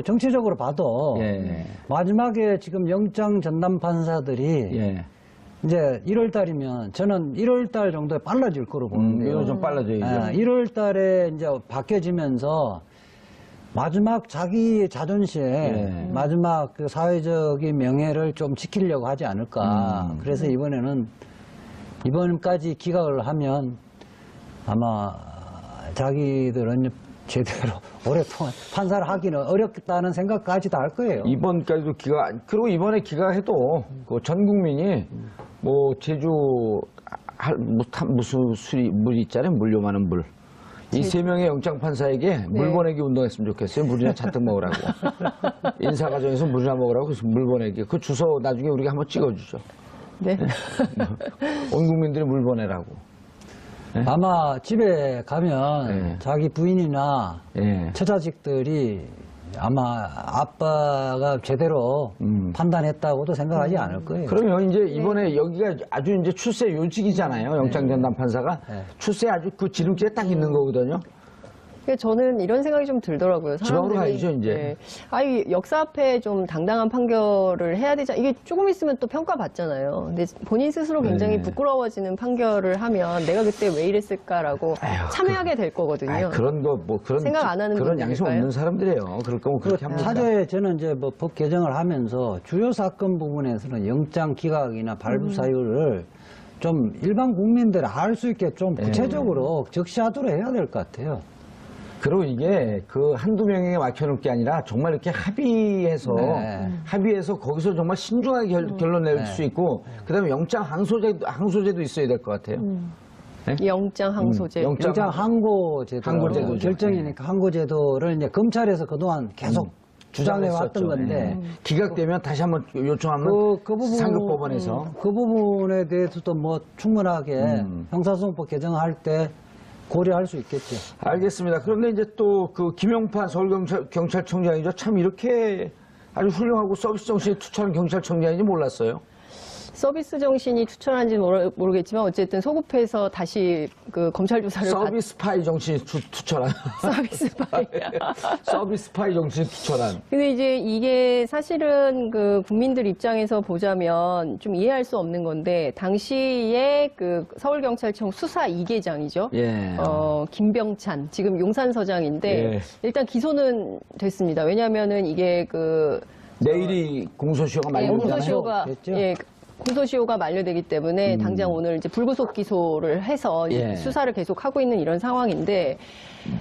정치적으로 봐도 예. 마지막에 지금 영장 전담 판사들이 예. 이제 1월 달이면 저는 1월 달 정도에 빨라질 거로 보는데요. 이거 좀 빨라져야죠. 1월 달에 이제 바뀌어지면서 마지막 자기 자존심, 마지막 그 사회적인 명예를 좀 지키려고 하지 않을까. 그래서 이번까지 기각을 하면 아마 자기들은 제대로 오랫동안 판사를 하기는 어렵다는 생각까지도 할 거예요. 이번까지도 그리고 이번에 기각해도 그 전 국민이 뭐 제주 무슨 물 있잖아요. 물려 많은 물. 이 세 명의 영장 판사에게 물 보내기 운동했으면 좋겠어요. 물이나 잔뜩 먹으라고. 인사 과정에서 물이나 먹으라고 그래서 물 보내기. 그 주소 나중에 우리가 한번 찍어주죠. 네. 온 국민들이 물 보내라고. 아마 집에 가면 네. 자기 부인이나 예. 처자식들이 아마 아빠가 제대로 판단했다고도 생각하지 않을 거예요. 그러면 이제 이번에 여기가 아주 이제 출세 요직이잖아요. 영장 전담 판사가. 네. 출세 아주 그 지름길에 딱 있는 거거든요. 저는 이런 생각이 좀 들더라고요. 지방으로 가야죠, 이제. 아이 역사 앞에 좀 당당한 판결을 해야 되잖아요. 이게 조금 있으면 또 평가받잖아요. 근데 본인 스스로 굉장히 네. 부끄러워지는 판결을 하면 내가 그때 왜 이랬을까라고 참여하게 될 거거든요. 아이, 그런 거 뭐 그런 생각 안 하는 그런 양심 분들일까요? 없는 사람들이에요. 그럴 거면 그렇게 합니다. 차제에 저는 이제 뭐 법 개정을 하면서 주요 사건 부분에서는 영장 기각이나 발부 사유를 좀 일반 국민들이 알 수 있게 좀 구체적으로 적시하도록 해야 될 것 같아요. 그리고 이게 그 한두 명에게 막혀놓을 게 아니라 정말 이렇게 합의해서 거기서 정말 신중하게 결론 낼 수 있고 그다음에 영장 항소제도 있어야 될 것 같아요. 네? 영장 항소제. 영장 항고제도 항고제도죠. 결정이니까 항고제도를 이제 검찰에서 그동안 계속 주장해 왔던 건데 기각되면 다시 한번 요청하면 그 부분 상급법원에서 그 부분에 대해서도 뭐 충분하게 형사소송법 개정할 때 고려할 수 있겠죠. 알겠습니다. 그런데 이제 또 그 김용판 서울경찰청장이죠. 참 이렇게 아주 훌륭하고 서비스 정신이 투철한 경찰청장인지 몰랐어요. 서비스 정신이 투철한지는 모르겠지만 어쨌든 소급해서 다시 그 검찰 조사를 서비스 파이 정신이 투철한. 서비스 파이. 서비스 파이 정신이 투철한. 근데 이제 이게 사실은 그 국민들 입장에서 보자면 좀 이해할 수 없는 건데 당시에 그 서울경찰청 수사 2계장이죠. 예. 김병찬 지금 용산서장인데 예. 일단 기소는 됐습니다. 왜냐하면은 이게 그 내일이 공소시효가 만료되잖아요. 공소시효가 됐죠? 공소시효가 만료되기 때문에 당장 오늘 이제 불구속 기소를 해서 예. 수사를 계속 하고 있는 이런 상황인데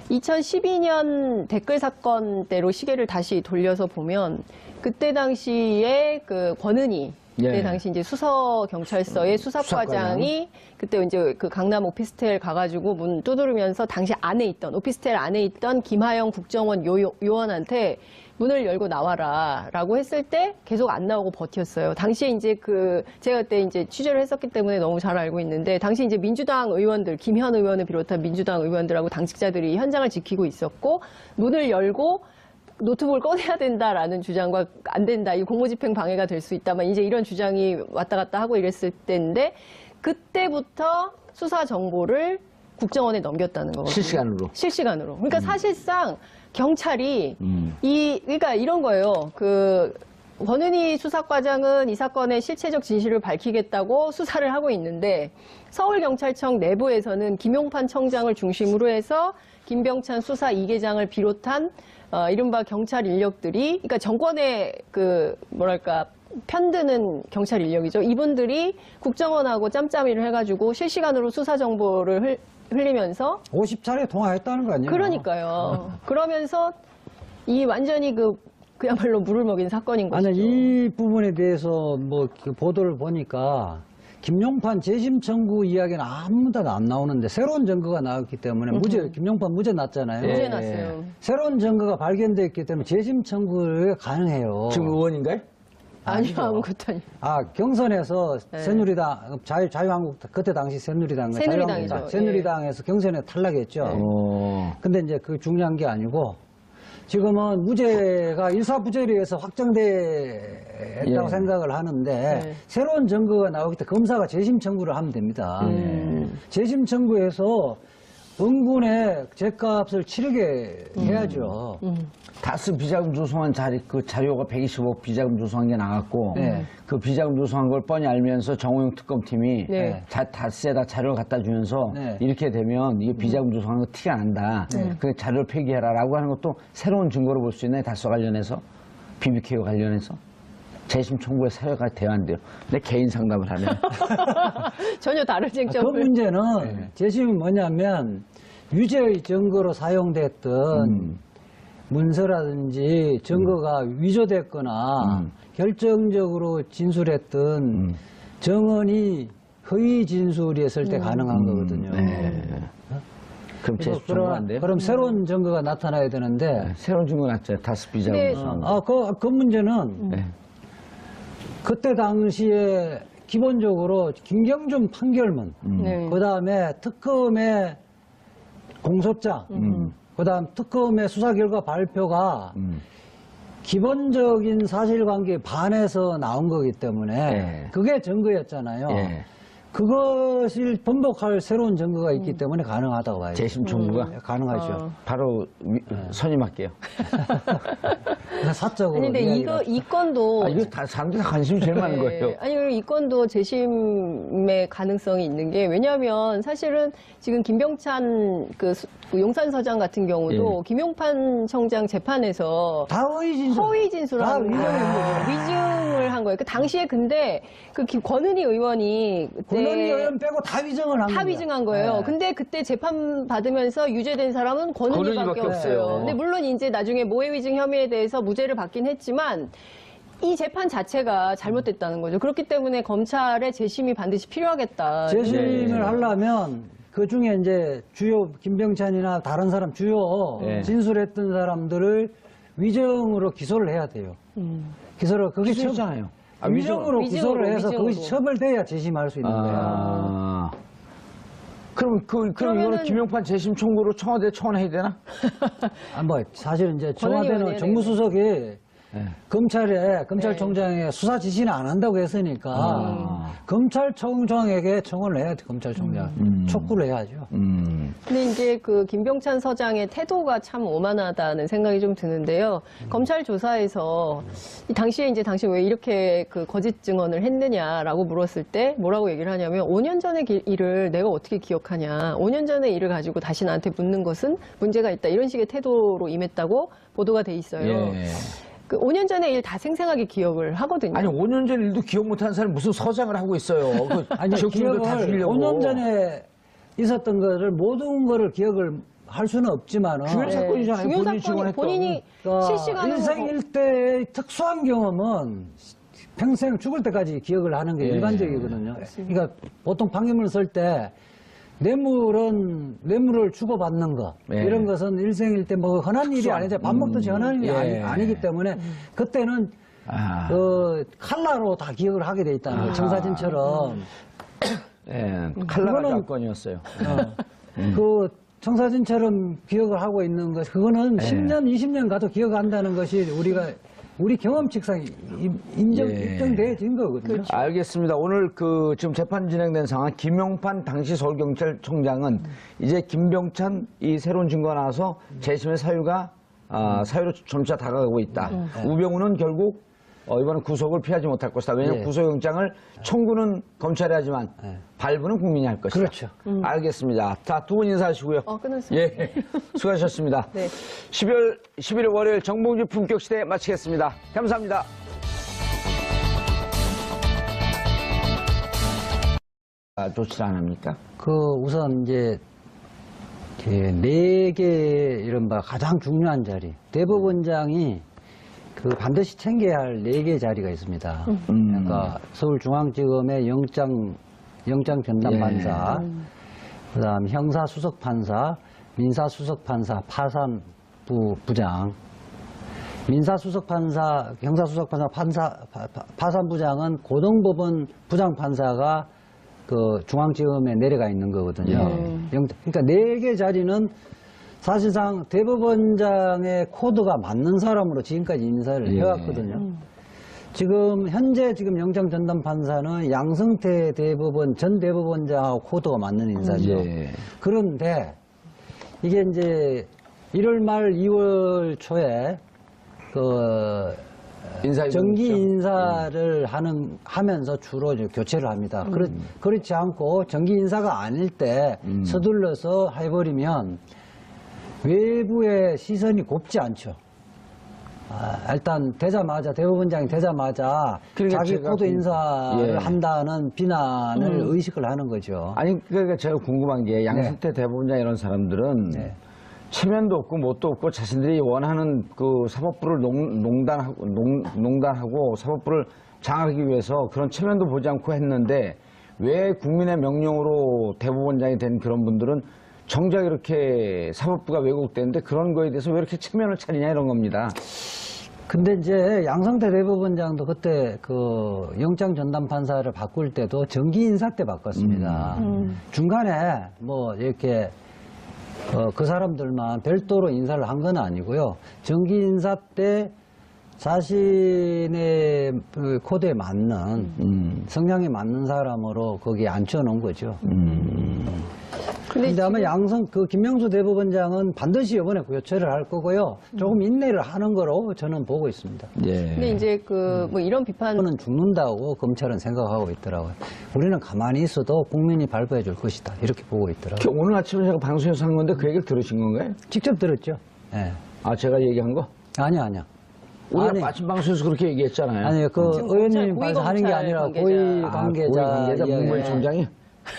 2012년 댓글 사건 때로 시계를 다시 돌려서 보면 그때 당시에 그 권은희 그때 예. 당시 이제 수서경찰서의 수사과장이 그때 이제 그 강남 오피스텔 가가지고 문 두드리면서 당시 안에 있던 오피스텔 안에 있던 김하영 국정원 요원한테 문을 열고 나와라라고 했을 때 계속 안 나오고 버텼어요. 당시에 이제 그 제가 그때 이제 취재를 했었기 때문에 너무 잘 알고 있는데 당시 이제 민주당 의원들 김현 의원을 비롯한 민주당 의원들하고 당직자들이 현장을 지키고 있었고 문을 열고 노트북을 꺼내야 된다라는 주장과 안 된다. 이 공무집행 방해가 될 수 있다만 이제 이런 주장이 왔다 갔다 하고 이랬을 때인데 그때부터 수사 정보를 국정원에 넘겼다는 거거든요. 실시간으로. 실시간으로. 그러니까 사실상 경찰이 그러니까 이런 거예요. 그 권은희 수사과장은 이 사건의 실체적 진실을 밝히겠다고 수사를 하고 있는데 서울경찰청 내부에서는 김용판 청장을 중심으로 해서 김병찬 수사 2계장을 비롯한 이른바 경찰 인력들이 그러니까 정권의 그 뭐랄까 편드는 경찰 인력이죠. 이분들이 국정원하고 짬짬이를 해가지고 실시간으로 수사 정보를 흘리면서 50차례 통화했다는 거 아니에요? 그러니까요. 그러면서 이 완전히 그야말로 물을 먹인 사건인 것이죠. 아니, 이 부분에 대해서 뭐 보도를 보니까 김용판 재심 청구 이야기는 아무도 안 나오는데 새로운 증거가 나왔기 때문에 김용판 무죄 났잖아요. 무죄 예. 났어요. 새로운 증거가 발견됐기 때문에 재심 청구가 가능해요. 지금 의원인가요? 아니요, 아무것도 아니에요. 경선에서 새누리당, 자유한국, 그때 당시 새누리당, 새누리당이죠. 새누리당에서 경선에 탈락했죠. 근데 이제 그 중요한 게 아니고 지금은 무죄가 일사부재리에서 확정됐다고 예. 생각을 하는데 네. 새로운 증거가 나오기 때문에 검사가 재심 청구를 하면 됩니다. 재심 청구해서 응분의 죗값을 치르게 해야죠. 다스 비자금 조성한 그 자료가 125억 비자금 조성한 게 나왔고 네. 그 비자금 조성한 걸 뻔히 알면서 정호영 특검팀이 네. 다스에다 자료를 갖다 주면서 네. 이렇게 되면 이게 비자금 조성한 거 티가 난다. 그 자료를 폐기해라라고 하는 것도 새로운 증거로 볼 수 있나요? 다스 관련해서 BBK와 관련해서 재심 청구에 사회가 대안돼요. 내 개인 상담을 하면 전혀 다른 그 쟁점을. 문제는 재심이 뭐냐면 유죄의 증거로 사용됐던 문서라든지 증거가 위조됐거나 결정적으로 진술했던 정언이 허위 진술이었을 때 가능한 거거든요. 그럼 재심 청구 안 돼요? 그럼 새로운 증거가 나타나야 되는데 새로운 증거 났죠. 다스 비자금 근데- 조성한 거. 그 문제는 네. 그때 당시에 기본적으로 김경준 판결문, 네. 그 다음에 특검의 공소장, 그 다음 특검의 수사 결과 발표가 기본적인 사실관계에 반해서 나온 거기 때문에 예. 그게 증거였잖아요. 예. 그것을 번복할 새로운 증거가 있기 때문에 가능하다고 봐요. 재심 청구가 가능하죠. 바로 선임할게요. 그래서 사적으로. 아니, 근데 이야기를 이 건도. 이거 다 사람들이 관심이 제일 많은 거예요. 아니, 그리고 이 건도 재심의 가능성이 있는 게, 왜냐하면 사실은 지금 김병찬 그 용산서장 같은 경우도 김용판 청장 재판에서 다 허위 진술. 허위 진술을 다 한 거예요. 위조한 거죠. 위증을 한 거예요. 그 당시에 근데 그 권은희 의원이 그때 권은희 의원 빼고 다 위증을 한 다 거예요. 위증한 거예요. 네. 근데 그때 재판 받으면서 유죄된 사람은 권은희밖에 권은희밖에 없어요. 없어요. 근데 물론 이제 나중에 모해 위증 혐의에 대해서 무죄를 받긴 했지만 이 재판 자체가 잘못됐다는 거죠. 그렇기 때문에 검찰의 재심이 반드시 필요하겠다. 재심을 하려면 그 중에 이제 주요 김병찬이나 다른 사람 주요 예. 진술했던 사람들을 위정으로 기소를 해야 돼요. 기소를 그게 기소했잖아요. 위정으로 기소를 해서 위증으로. 그것이 처벌돼야 재심할 수 있는 거예요. 아. 그럼 이거는 그러면은- 김용판 재심 청구로 청와대 청원해야 되나? 뭐 사실은 이제 권은희 청와대는 의원이 정무수석이 네. 검찰총장에 수사 지시는 안 한다고 했으니까 검찰총장에게 청원을 해야 돼. 검찰총장 촉구를 해야죠. 근데 이제 그 김병찬 서장의 태도가 참 오만하다는 생각이 좀 드는데요. 검찰 조사에서 이 당시에 이제 당신 왜 이렇게 그 거짓 증언을 했느냐라고 물었을 때 뭐라고 얘기를 하냐면 5년 전의 일을 내가 어떻게 기억하냐. 5년 전의 일을 가지고 다시 나한테 묻는 것은 문제가 있다. 이런 식의 태도로 임했다고 보도가 돼 있어요. 예. 그 5년 전의 일 다 생생하게 기억을 하거든요. 아니 5년 전 일도 기억 못하는 사람이 무슨 서장을 하고 있어요. 그 아니, 기억들도 다 기억을 죽이려고. 5년 전에 있었던 거를 모든 거를 기억을 할 수는 없지만은 중요한 사건이잖아요. 중요한 본인이 사건이 증언했던. 본인이 실시간으로 일생일대의 특수한 경험은 평생 죽을 때까지 기억을 하는 게 예. 일반적이거든요. 그러니까 보통 판결문을 쓸 때 뇌물을 주고받는 거 예. 이런 것은 일생일대 뭐 흔한 일이 특수한. 아니죠. 밥 먹듯이 흔한 일이 예. 아니기 때문에 그때는 아. 칼라로 다 기억을 하게 돼 있다는 거예요. 청사진처럼. 예, 칼라가 그거는- 사건이었어요. 그 청사진처럼 기억을 하고 있는 것, 그거는 예. 10년, 20년 가도 기억한다는 것이 우리 경험칙상 예. 입증되어진 거거든요. 알겠습니다. 오늘 지금 재판 진행된 상황, 김용판 당시 서울경찰청장은 이제 김병찬 이 새로운 증거가 나와서 재심의 사유가 사유로 점차 다가가고 있다. 우병우는 결국 이번엔 구속을 피하지 못할 것이다. 왜냐하면 예. 구속영장을 청구는 검찰이 하지만 발부는 국민이 할 것이다. 그렇죠. 알겠습니다. 자, 두 분 인사하시고요. 끝났습니다. 예, 수고하셨습니다. 네. 11월 월요일 정봉주 품격시대 마치겠습니다. 감사합니다. 조치를 안 합니까? 우선 이제 네 개 이른바 가장 중요한 자리, 대법원장이 반드시 챙겨야 할 네 개 자리가 있습니다. 그러니까 서울중앙지검의 영장 전담판사, 그다음 형사수석판사, 민사수석판사, 파산부 부장. 민사수석판사, 형사수석판사, 파산부장은 고등법원 부장판사가 중앙지검에 내려가 있는 거거든요. 그러니까 네 개 자리는 사실상 대법원장의 코드가 맞는 사람으로 지금까지 인사를 해왔거든요. 현재 영장 전담 판사는 양승태 전 대법원장하고 코드가 맞는 인사죠. 예. 그런데 이게 이제 1월 말 2월 초에 정기 인사를 하면서 주로 교체를 합니다. 그렇지 않고 정기 인사가 아닐 때 서둘러서 해버리면 외부의 시선이 곱지 않죠. 일단 대법원장이 되자마자 그러니까 자기 제가 코드 인사를 예. 한다는 비난을 의식을 하는 거죠. 아니, 그러니까 제가 궁금한 게 양승태 대법원장 이런 사람들은 네. 체면도 없고 뭣도 없고 자신들이 원하는 사법부를 농단하고 사법부를 장악하기 위해서 그런 체면도 보지 않고 했는데 왜 국민의 명령으로 대법원장이 된 그런 분들은 정작 이렇게 사법부가 왜곡되는데 그런 거에 대해서 왜 이렇게 체면을 차리냐 이런 겁니다. 근데 이제 양승태 대법원장도 그때 영장 전담 판사를 바꿀 때도 정기 인사 때 바꿨습니다. 중간에 이렇게 그 사람들만 별도로 인사를 한 건 아니고요. 정기 인사 때 자신의 코드에 맞는 성향에 맞는 사람으로 거기에 앉혀놓은 거죠. 근데 아마 김명수 대법원장은 반드시 이번에 교체를 할 거고요. 조금 인내를 하는 거로 저는 보고 있습니다. 예. 근데 이제 이런 비판은 는 죽는다고 검찰은 생각하고 있더라고요. 우리는 가만히 있어도 국민이 발부해 줄 것이다. 이렇게 보고 있더라고요. 오늘 아침에 제가 방송에서 한 건데 그 얘기를 들으신 건가요? 직접 들었죠? 네. 제가 얘기한 거? 아니요. 우리가 아침 방송에서 그렇게 얘기했잖아요. 아니요. 지금 의원님 고위 하는 게 아니라 검찰 고위 관계자. 관계자. 고위 관계자 문무일 총장이?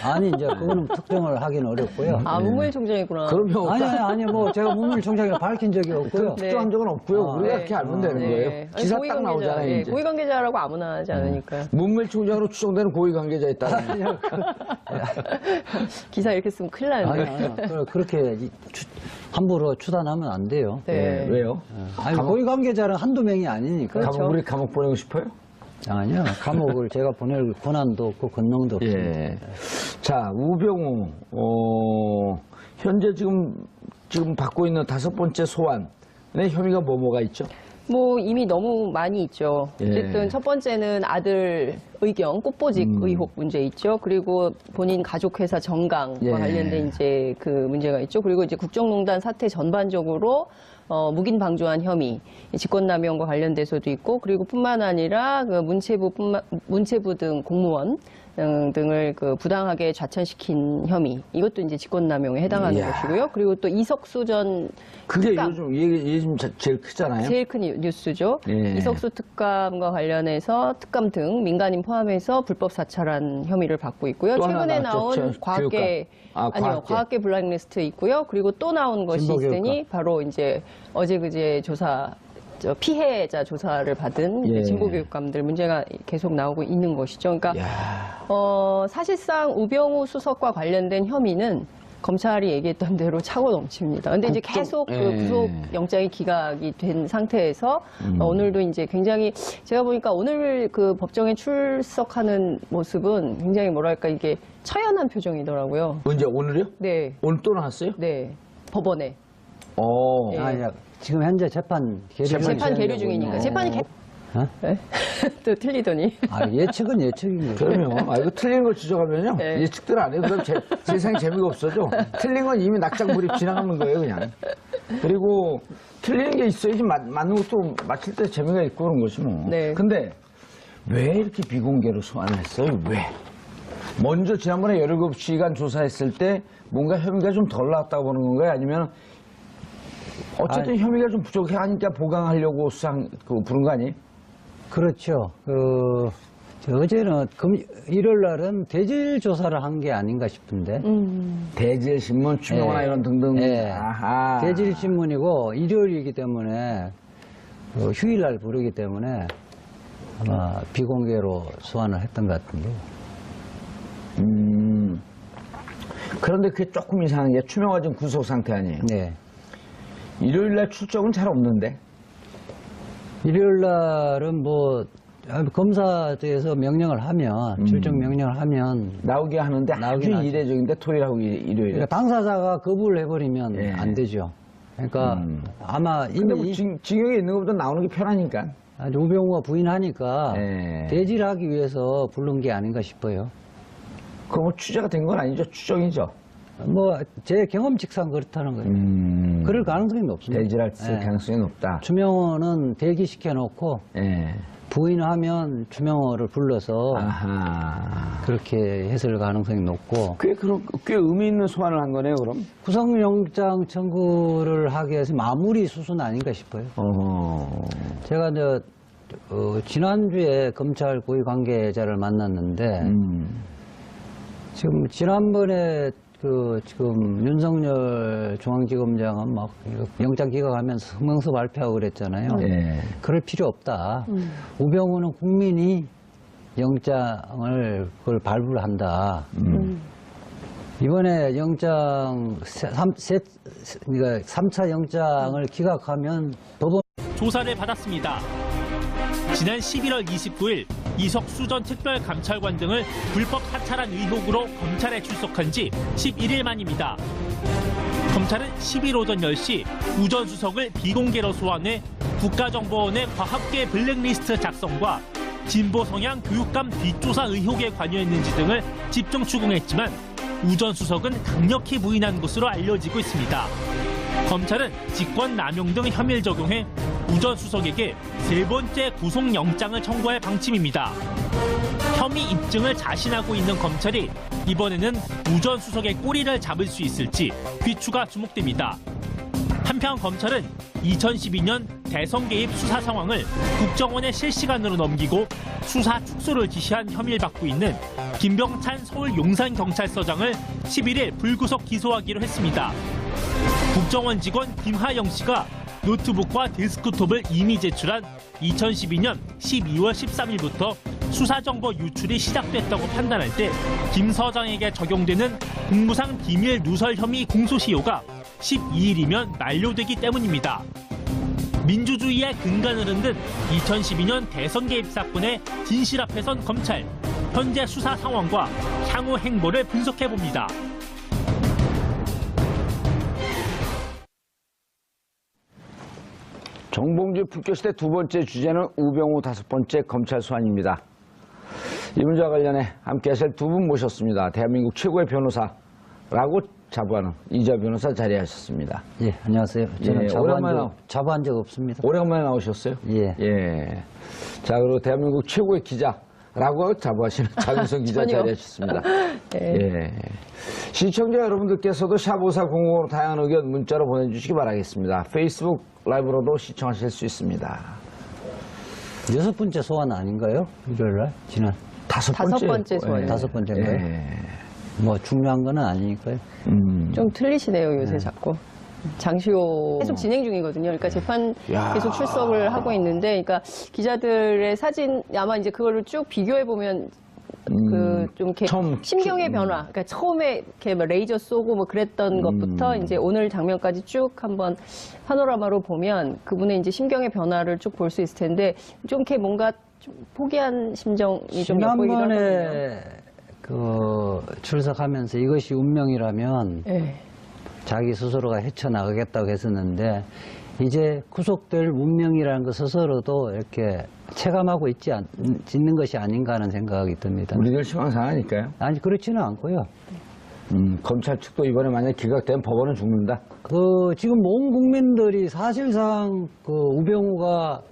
아니 이제 그거는 특정을 하기는 어렵고요. 아, 문무일 총장이구나. 그러면 아니 뭐 제가 문무일 총장이 밝힌 적이 없고요. 특정한 적은 없고요. 우리가 그렇게 알면 되는 거예요. 기사 고위 딱 관계자, 나오잖아요. 네, 이제. 고위 관계자라고 아무나 하지 않으니까. 문무일 총장으로 추정되는 고위 관계자 있다는. 기사 이렇게 쓰면 큰일 나는데. 그렇게 함부로 추단하면 안 돼요. 네. 왜요? 아니 고위 관계자는 한두 명이 아니니까. 그렇죠. 우리 감옥 보내고 싶어요? 아니요. 감옥을 제가 보낼 권한도 없고 권능도 없습니다. 예. 자, 우병우, 현재 지금 받고 있는 5번째 소환의 혐의가 뭐가 있죠? 뭐 이미 너무 많이 있죠. 예. 어쨌든 첫 번째는 아들 의경 꽃보직 의혹 문제 있죠. 그리고 본인 가족회사 정강과 예. 관련된 이제 그 문제가 있죠. 그리고 이제 국정농단 사태 전반적으로 묵인 방조한 혐의, 직권남용과 관련돼서도 있고, 그리고 뿐만 아니라 그 문체부 등 공무원 등을 그 부당하게 좌천시킨 혐의, 이것도 이제 직권남용에 해당하는 이야. 것이고요. 그리고 또 이석수 전 그게 특감. 요즘 제일 크잖아요. 제일 큰 뉴스죠. 예. 이석수 특감과 관련해서 특감 등 민간인 포함해서 불법 사찰한 혐의를 받고 있고요. 또 하나 최근에 나왔죠. 나온 과학계 교육감. 과학계 블랙리스트 있고요. 그리고 또 나온 것이 진보교육감. 있으니 바로 이제 어제 그제 조사 피해자 조사를 받은 예. 진보교육감들 문제가 계속 나오고 있는 것이죠. 그러니까 야. 사실상 우병우 수석과 관련된 혐의는 검찰이 얘기했던 대로 차고 넘칩니다. 근데 이제 계속 그 예. 구속 영장이 기각이 된 상태에서 오늘도 이제 굉장히 제가 보니까 오늘 그 법정에 출석하는 모습은 굉장히 뭐랄까 이게 처연한 표정이더라고요. 언제 오늘이요? 네, 오늘 또 나왔어요? 네, 법원에 어. 예. 아니, 지금 현재 재판 계류 재판 계류 중이니까 재판이 어? 네? 또 틀리더니 예측은 예측입니다. 그러면 이거 틀린 걸 지적하면요 네. 예측들 안 해요. 그럼 세상 재미가 없어져. 틀린 건 이미 낙장불입 지나가는 거예요 그냥. 그리고 틀리는 게 있어야지 맞는 것도 맞힐 때 재미가 있고 그런 것이 뭐. 네. 근데 왜 이렇게 비공개로 소환을 했어요? 왜? 먼저 지난번에 17시간 조사했을 때 뭔가 혐의가 좀 덜 나왔다고 보는 건가요? 아니면 어쨌든 혐의가 좀 부족해 하니까 보강하려고 부른 거 아니에요? 그렇죠. 어제는 일요일 날은 대질 조사를 한 게 아닌가 싶은데. 대질신문, 추명호나 예. 이런 등등. 예. 아하. 대질 신문이고 일요일이기 때문에 휴일 날 부르기 때문에 아마 비공개로 소환을 했던 것 같은데. 그런데 그게 조금 이상한 게 추명호 지금 구속 상태 아니에요? 네. 일요일 날 출석은 잘 없는데. 일요일 날은 뭐 검사에서 명령을 하면 출정 명령을 하면 나오게 하는데 나오긴 아주 하죠. 이례적인데 토요일하고 일요일에. 그러니까 당사자가 거부를 해버리면 예. 안 되죠. 그러니까 아마 근데 뭐 이미 징역에 있는 것보다 나오는 게 편하니까. 우병우가 부인하니까 예. 대질하기 위해서 부른 게 아닌가 싶어요. 그거 뭐 취재가 된 건 아니죠? 추정이죠? 뭐 제 경험칙상 그렇다는 거예요. 그럴 가능성이 높습니다. 대질할 예. 가능성이 높다. 추명호는 대기시켜놓고 예. 부인하면 추명호를 불러서 아하. 그렇게 했을 가능성이 높고 꽤 의미 있는 소환을 한 거네요, 그럼? 구속영장 청구를 하기 위해서 마무리 수순 아닌가 싶어요. 제가 이제 지난주에 검찰 고위 관계자를 만났는데 지금 지난번에 지금 윤석열 중앙지검장은 막 영장 기각하면서 성명서 발표하고 그랬잖아요. 예. 그럴 필요 없다. 우병우는 국민이 영장을 그걸 발부를 한다. 이번에 영장 그러니까 3차 영장을 기각하면 법원 조사를 받았습니다. 지난 11월 29일 이석수 전 특별감찰관 등을 불법 사찰한 의혹으로 검찰에 출석한 지 11일 만입니다. 검찰은 10일 오전 10시 우 전 수석을 비공개로 소환해 국가정보원의 과학계 블랙리스트 작성과 진보 성향 교육감 뒷조사 의혹에 관여했는지 등을 집중 추궁했지만 우 전 수석은 강력히 부인한 것으로 알려지고 있습니다. 검찰은 직권남용 등 혐의를 적용해 우 전 수석에게 3번째 구속영장을 청구할 방침입니다. 혐의 입증을 자신하고 있는 검찰이 이번에는 우 전 수석의 꼬리를 잡을 수 있을지 귀추가 주목됩니다. 한편 검찰은 2012년 대선 개입 수사 상황을 국정원에 실시간으로 넘기고 수사 축소를 지시한 혐의를 받고 있는 김병찬 서울 용산경찰서장을 11일 불구속 기소하기로 했습니다. 국정원 직원 김하영 씨가 노트북과 데스크톱을 이미 제출한 2012년 12월 13일부터 수사정보 유출이 시작됐다고 판단할 때 김 서장에게 적용되는 공무상 비밀 누설 혐의 공소시효가 12일이면 만료되기 때문입니다. 민주주의의 근간을 흔든 2012년 대선 개입 사건의 진실 앞에 선 검찰. 현재 수사 상황과 향후 행보를 분석해봅니다. 정봉주 풀교시대 두 번째 주제는 우병우 다섯 번째 검찰 소환입니다. 이 문제와 관련해 함께 하실 두 분 모셨습니다. 대한민국 최고의 변호사라고 자부하는 이재화 변호사 자리하셨습니다. 예, 안녕하세요. 저는 예, 자부한 적 없습니다. 오래간만에 나오셨어요? 예. 예. 자, 그리고 대한민국 최고의 기자라고 자부하시는 장윤선 기자 전혀. 자리하셨습니다. 네. 예. 시청자 여러분들께서도 샵5400으로 다양한 의견 문자로 보내주시기 바라겠습니다. 페이스북 라이브로도 시청하실 수 있습니다. 6번째 소환 아닌가요? 일요일날? 지난 다섯 번째 소환이요. 다섯 번째인가요? 예. 뭐 중요한 거는 아니니까요. 좀 틀리시네요, 요새 자꾸. 장시호 계속 진행 중이거든요. 그러니까 재판 야. 계속 출석을 하고 있는데, 그러니까 기자들의 사진 아마 이제 그거를 쭉 비교해 보면 그 좀 이렇게 처음 심경의 변화, 그러니까 처음에 이렇게 막 레이저 쏘고 뭐 그랬던 것부터 이제 오늘 장면까지 쭉 한번 파노라마로 보면 그분의 이제 심경의 변화를 쭉 볼 수 있을 텐데 좀 이렇게 뭔가 좀 포기한 심정이 좀 엿보이기도 하거든요. 지난번에 그 출석하면서 이것이 운명이라면 네. 자기 자기 스스로가 헤쳐나가겠다고 했었는데 이제 구속될 운명이라는 것 스스로도 이렇게 체감하고 있는 것이 아닌가 하는 생각이 듭니다. 우리들 희망사항이니까요. 아니 그렇지는 않고요. 검찰 측도 이번에 만약 기각되면 법원은 죽는다. 그 지금 온 국민들이 사실상 그 우병우가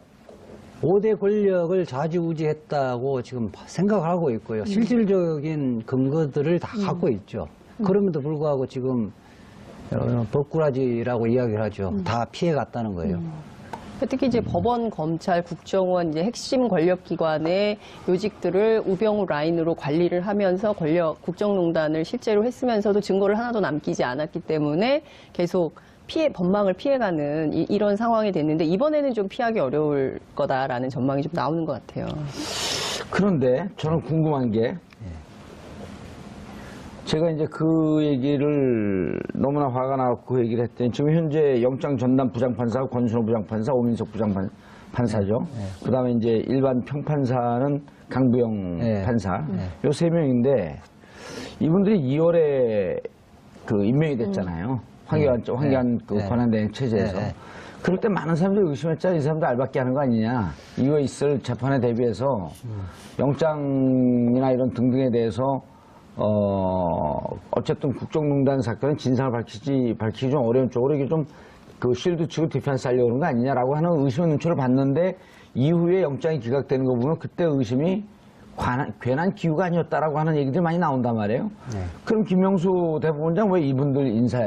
5대 권력을 좌지우지했다고 지금 생각하고 있고요. 실질적인 근거들을 다 갖고 있죠. 그럼에도 불구하고 지금 법꾸라지라고 이야기를 하죠. 다 피해갔다는 거예요. 특히 이제 법원, 검찰, 국정원 이제 핵심 권력기관의 요직들을 우병우 라인으로 관리를 하면서 국정농단을 실제로 했으면서도 증거를 하나도 남기지 않았기 때문에 계속 법망을 피해가는 이런 상황이 됐는데 이번에는 좀 피하기 어려울 거다라는 전망이 좀 나오는 것 같아요. 그런데 저는 궁금한 게 제가 이제 그 얘기를 너무나 화가 나고 그 얘기를 했더니 지금 현재 영장 전담 부장판사가 권순호 부장판사, 오민석 부장판사죠. 그 다음에 이제 일반 평판사는 강부영 판사. 요 세 명인데 이분들이 2월에 그 임명이 됐잖아요. 황교안 그 권한대행 체제에서. 그럴 때 많은 사람들이 의심했잖아요. 이 사람들 알박기 하는 거 아니냐. 이후에 있을 재판에 대비해서 영장이나 이런 등등에 대해서 어쨌든 국정농단 사건은 진상을 밝히기 좀 어려운 쪽으로 이게 좀 그 쉴드 치고 디펜스 하려고 그런 거 아니냐라고 하는 의심의 눈초를 봤는데 이후에 영장이 기각되는 거 보면 그때 의심이 괜한 기우가 아니었다라고 하는 얘기들이 많이 나온단 말이에요. 그럼 김명수 대법원장 왜 이분들 인사